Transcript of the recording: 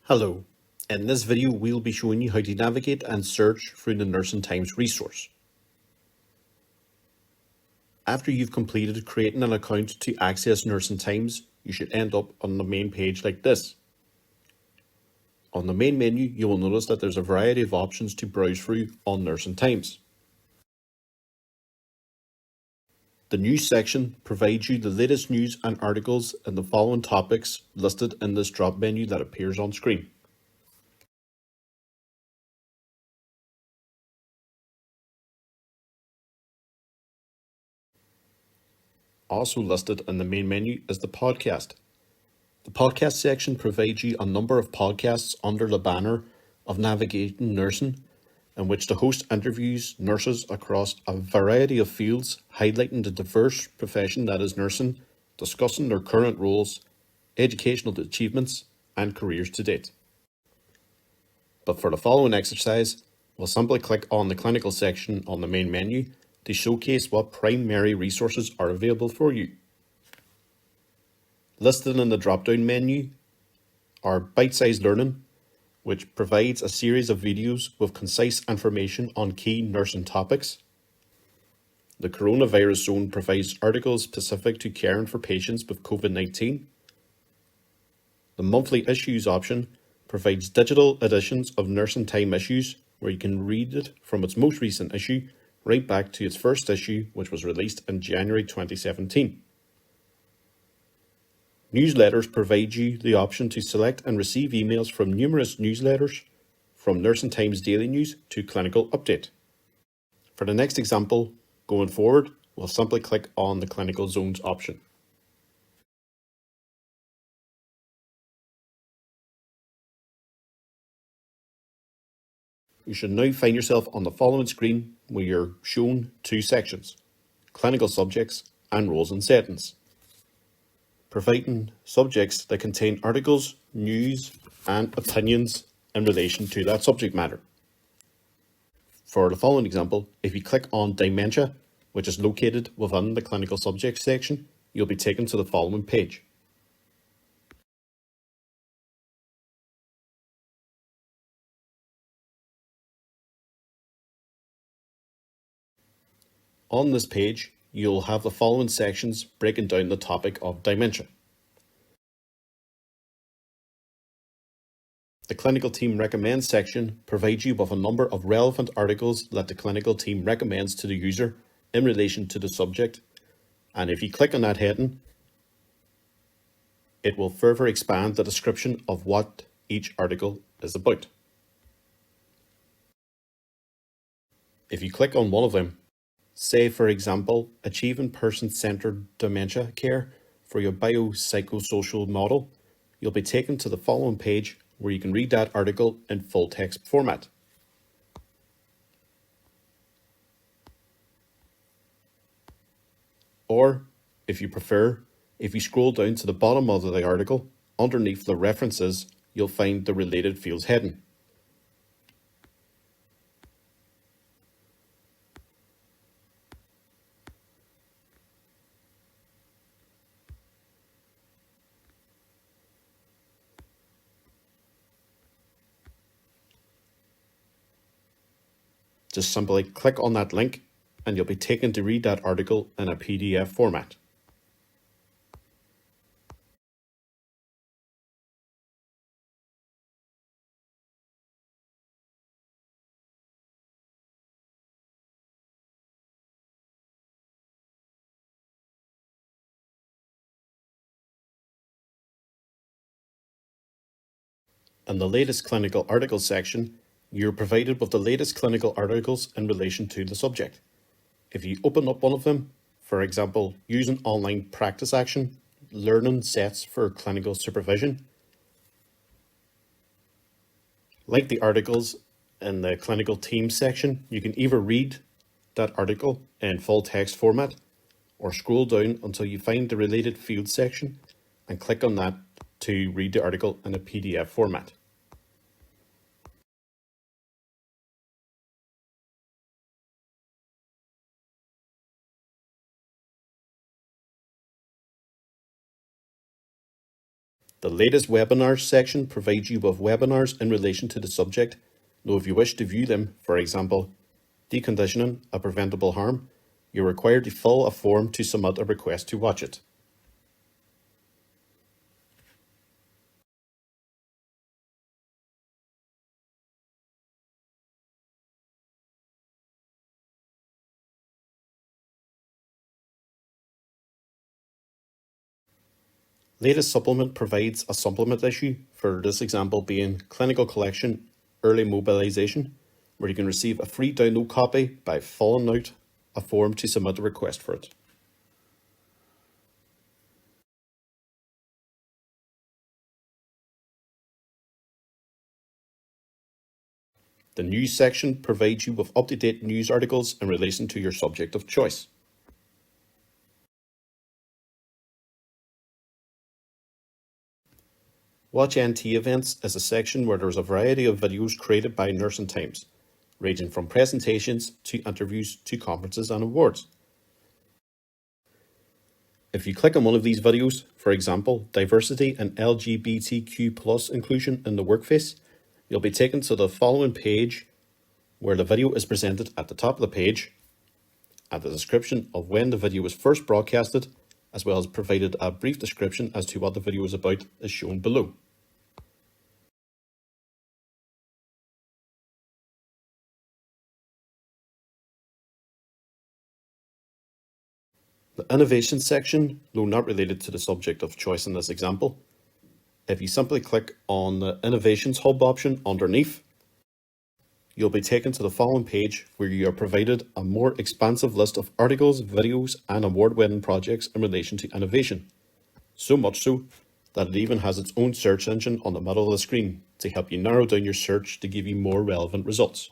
Hello, in this video we'll be showing you how to navigate and search through the Nursing Times resource. After you've completed creating an account to access Nursing Times, you should end up on the main page like this. On the main menu, you will notice that there's a variety of options to browse through on Nursing Times. The news section provides you the latest news and articles in the following topics listed in this drop menu that appears on screen. Also listed in the main menu is the podcast. The podcast section provides you a number of podcasts under the banner of Navigating Nursing, in which the host interviews nurses across a variety of fields, highlighting the diverse profession that is nursing, discussing their current roles, educational achievements, and careers to date. But for the following exercise, we'll simply click on the clinical section on the main menu to showcase what primary resources are available for you. Listed in the drop-down menu are Bite-Sized Learning, which provides a series of videos with concise information on key nursing topics. The Coronavirus Zone provides articles specific to caring for patients with COVID-19. The Monthly Issues option provides digital editions of Nursing Time issues where you can read it from its most recent issue right back to its first issue, which was released in January 2017. Newsletters provide you the option to select and receive emails from numerous newsletters, from Nursing Times Daily News to Clinical Update. For the next example, going forward, we'll simply click on the Clinical Zones option. You should now find yourself on the following screen where you're shown two sections: clinical subjects and roles and settings, providing subjects that contain articles, news, and opinions in relation to that subject matter. For the following example, if you click on Dementia, which is located within the Clinical Subjects section, you'll be taken to the following page. On this page, you'll have the following sections breaking down the topic of dementia. The Clinical Team Recommends section provides you with a number of relevant articles that the clinical team recommends to the user in relation to the subject, and if you click on that heading, it will further expand the description of what each article is about. If you click on one of them, say for example, Achieving Person-Centered Dementia Care for your biopsychosocial model, you'll be taken to the following page where you can read that article in full text format. Or, if you prefer, if you scroll down to the bottom of the article, underneath the references, you'll find the related fields heading. Just simply click on that link and you'll be taken to read that article in a PDF format. In the latest clinical articles section, you're provided with the latest clinical articles in relation to the subject. If you open up one of them, for example, using online practice action, learning sets for clinical supervision, like the articles in the clinical team section, you can either read that article in full text format or scroll down until you find the related field section and click on that to read the article in a PDF format. The latest webinars section provides you with webinars in relation to the subject. Now, if you wish to view them, for example, deconditioning a preventable harm, you're required to fill a form to submit a request to watch it. Latest supplement provides a supplement issue, for this example being Clinical Collection Early Mobilization, where you can receive a free download copy by filling out a form to submit a request for it. The news section provides you with up-to-date news articles in relation to your subject of choice. Watch NT Events is a section where there's a variety of videos created by Nursing Times, ranging from presentations to interviews to conferences and awards. If you click on one of these videos, for example, diversity and LGBTQ+ inclusion in the workplace, you'll be taken to the following page where the video is presented at the top of the page, and the description of when the video was first broadcasted, as well as provided a brief description as to what the video is about, is shown below. The innovation section, though not related to the subject of choice in this example, if you simply click on the Innovations Hub option underneath, you'll be taken to the following page where you are provided a more expansive list of articles, videos, and award-winning projects in relation to innovation. So much so that it even has its own search engine on the middle of the screen to help you narrow down your search to give you more relevant results.